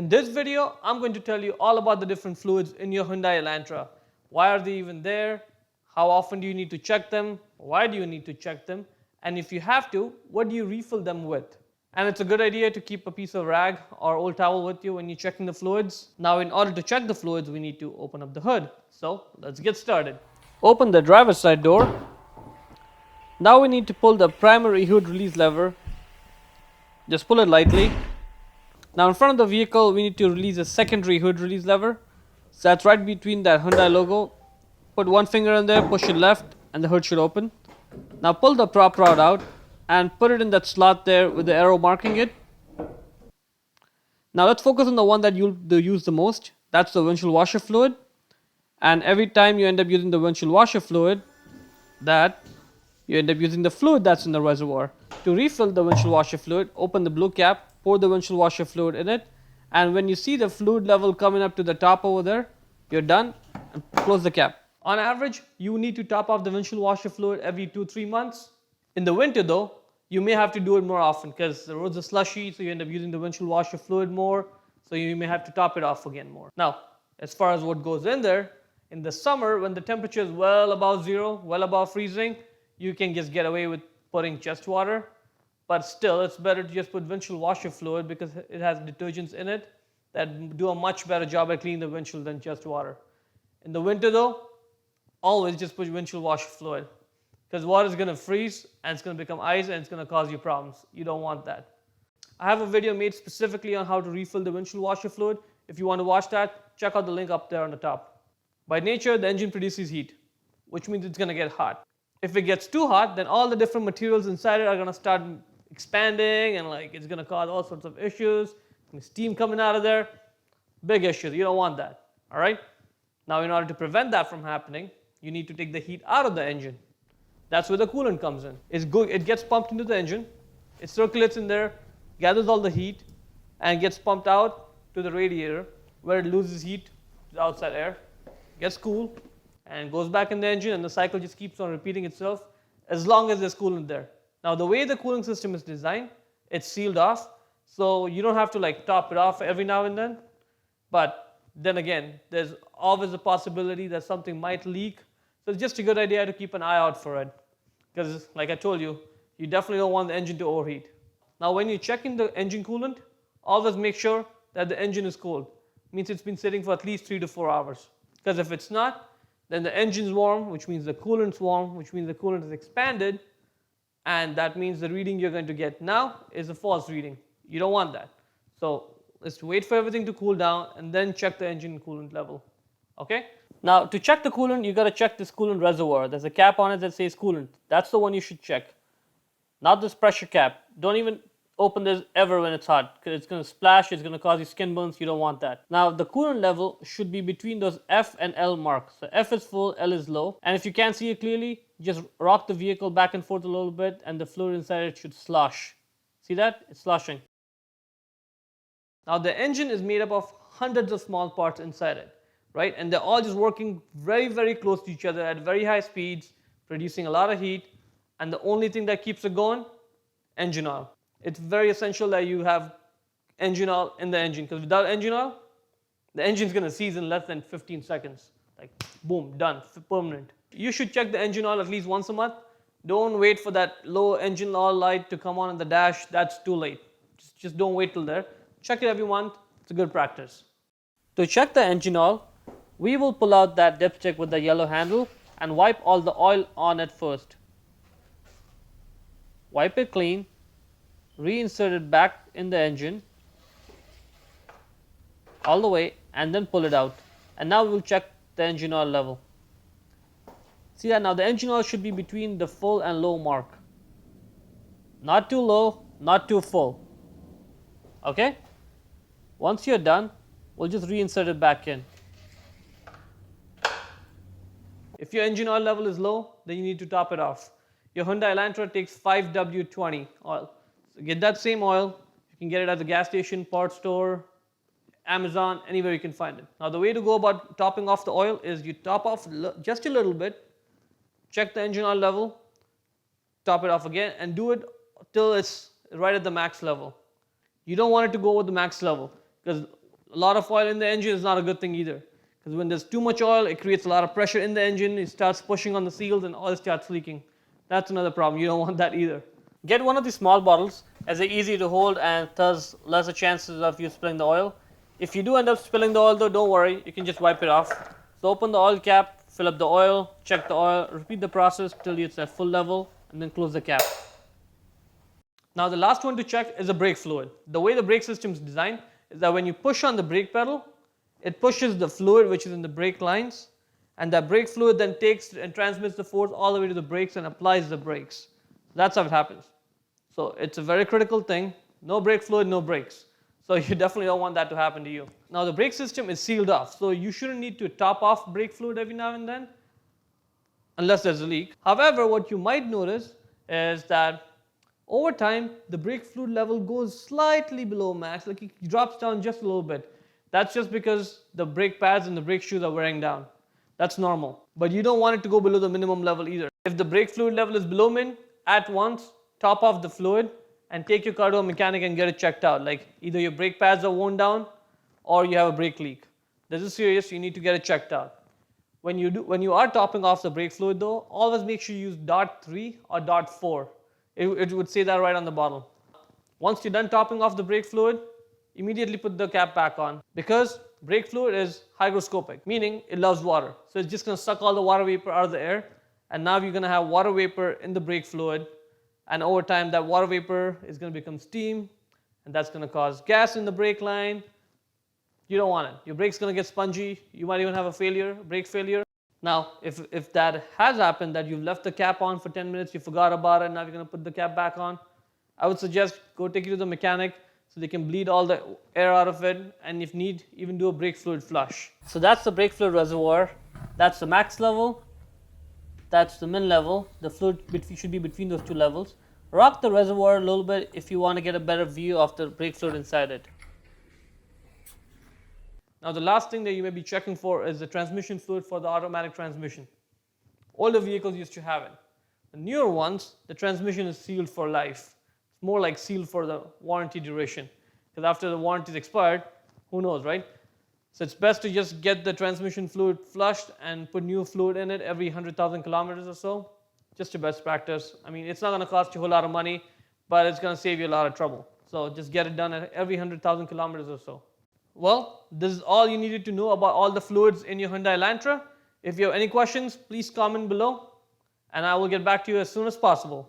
In this video, I'm going to tell you all about the different fluids in your Hyundai Elantra. Why are they even there? How often do you need to check them? Why do you need to check them? And if you have to, what do you refill them with? And it's a good idea to keep a piece of rag or old towel with you when you're checking the fluids. Now, in order to check the fluids, we need to open up the hood. So let's get started. Open the driver's side door. Now we need to pull the primary hood release lever. Just pull it lightly. Now in front of the vehicle, we need to release a secondary hood release lever. So that's right between that Hyundai logo. Put one finger in there, push it left, and the hood should open. Now pull the prop rod out and put it in that slot there with the arrow marking it. Now let's focus on the one that you'll use the most. That's the windshield washer fluid. And every time you end up using the windshield washer fluid, you end up using the fluid that's in the reservoir. To refill the windshield washer fluid, open the blue cap, pour the windshield washer fluid in it, and when you see the fluid level coming up to the top over there, you're done, and close the cap. On average, you need to top off the windshield washer fluid every 2-3 months. In the winter though, you may have to do it more often because the roads are slushy, so you end up using the windshield washer fluid more, so you may have to top it off again more. Now, as far as what goes in there, in the summer when the temperature is well above zero, well above freezing, you can just get away with putting just water, but still it's better to just put windshield washer fluid because it has detergents in it that do a much better job at cleaning the windshield than just water. In the winter though, always just put windshield washer fluid because water is going to freeze and it's going to become ice and it's going to cause you problems. You don't want that. I have a video made specifically on how to refill the windshield washer fluid. If you want to watch that, check out the link up there on the top. By nature, the engine produces heat, which means it's going to get hot. If it gets too hot, then all the different materials inside it are going to start expanding and it's going to cause all sorts of issues. Steam coming out of there, big issues. You don't want that, all right? Now, in order to prevent that from happening, you need to take the heat out of the engine. That's where the coolant comes in. It gets pumped into the engine, it circulates in there, gathers all the heat, and gets pumped out to the radiator where it loses heat to the outside air, gets cool, and goes back in the engine, and the cycle just keeps on repeating itself as long as there's coolant there. Now, the way the cooling system is designed, it's sealed off, so you don't have to top it off every now and then. But then again, there's always a possibility that something might leak. So it's just a good idea to keep an eye out for it. Because like I told you, you definitely don't want the engine to overheat. Now, when you're checking the engine coolant, always make sure that the engine is cold. It means it's been sitting for at least 3 to 4 hours. Because if it's not, then the engine's warm, which means the coolant's warm, which means the coolant is expanded, and that means the reading you're going to get now is a false reading. You don't want that. So let's wait for everything to cool down and then check the engine coolant level. Okay? Now, to check the coolant, you got to check this coolant reservoir. There's a cap on it that says coolant. That's the one you should check. Not this pressure cap. Don't even open this ever when it's hot because it's going to splash, it's going to cause you skin burns. You don't want that. Now, the coolant level should be between those F and L marks. So F is full, L is low. And if you can't see it clearly, just rock the vehicle back and forth a little bit and the fluid inside it should slosh. See that? It's sloshing. Now, the engine is made up of hundreds of small parts inside it, right? And they're all just working very, very close to each other at very high speeds, producing a lot of heat. And the only thing that keeps it going, engine oil. It's very essential that you have engine oil in the engine because without engine oil, the engine's going to seize in less than 15 seconds. Boom, done, permanent. You should check the engine oil at least once a month. Don't wait for that low engine oil light to come on in the dash. That's too late. Just don't wait till there. Check it every month. It's a good practice. To check the engine oil, we will pull out that dipstick with the yellow handle and wipe all the oil on it first. Wipe it clean. Reinsert it back in the engine all the way and then pull it out. And now we'll check the engine oil level. See that now the engine oil should be between the full and low mark. Not too low, not too full. Okay? Once you're done, we'll just reinsert it back in. If your engine oil level is low, then you need to top it off. Your Hyundai Elantra takes 5W20 oil. So get that same oil. You can get it at the gas station, parts store, Amazon, anywhere you can find it. Now, the way to go about topping off the oil is you top off just a little bit, check the engine oil level, top it off again, and do it till it's right at the max level. You don't want it to go with the max level because A lot of oil in the engine is not a good thing either, because when there's too much oil, it creates a lot of pressure in the engine, it starts pushing on the seals and oil starts leaking. That's another problem. You don't want that either. Get one of these small bottles, as they're easy to hold and thus lesser chances of you spilling the oil. If you do end up spilling the oil though, don't worry, you can just wipe it off. So open the oil cap, fill up the oil, check the oil, repeat the process till it's at full level, and then close the cap. Now the last one to check is the brake fluid. The way the brake system is designed is that when you push on the brake pedal, it pushes the fluid which is in the brake lines, and that brake fluid then takes and transmits the force all the way to the brakes and applies the brakes. That's how it happens. So it's a very critical thing. No brake fluid, no brakes. So you definitely don't want that to happen to you. Now the brake system is sealed off, so you shouldn't need to top off brake fluid every now and then, unless there's a leak. However, what you might notice is that over time, the brake fluid level goes slightly below max, like it drops down just a little bit. That's just because the brake pads and the brake shoes are wearing down. That's normal. But you don't want it to go below the minimum level either. If the brake fluid level is below min, at once, top off the fluid and take your car to a mechanic and get it checked out. Like either your brake pads are worn down or you have a brake leak. This is serious, you need to get it checked out. When you are topping off the brake fluid though, always make sure you use .3 or .4. It would say that right on the bottle. Once you're done topping off the brake fluid, immediately put the cap back on, because brake fluid is hygroscopic, meaning it loves water. So it's just going to suck all the water vapor out of the air, and now you're going to have water vapor in the brake fluid, and over time that water vapor is going to become steam, and that's going to cause gas in the brake line. You don't want it. Your brake's going to get spongy. You might even have a brake failure. Now, if that has happened, that you've left the cap on for 10 minutes, you forgot about it, now you're going to put the cap back on, I would suggest go take it to the mechanic so they can bleed all the air out of it, and if need, even do a brake fluid flush. So that's the brake fluid reservoir. That's the max level. That's the min level. The fluid should be between those two levels. Rock the reservoir a little bit if you want to get a better view of the brake fluid inside it. Now the last thing that you may be checking for is the transmission fluid for the automatic transmission. Older vehicles used to have it. The newer ones, the transmission is sealed for life. It's more like sealed for the warranty duration, because after the warranty is expired, who knows, right? So it's best to just get the transmission fluid flushed and put new fluid in it every 100,000 kilometers or so. Just a best practice. I mean, it's not going to cost you a whole lot of money, but it's going to save you a lot of trouble. So just get it done at every 100,000 kilometers or so. Well, this is all you needed to know about all the fluids in your Hyundai Elantra. If you have any questions, please comment below, and I will get back to you as soon as possible.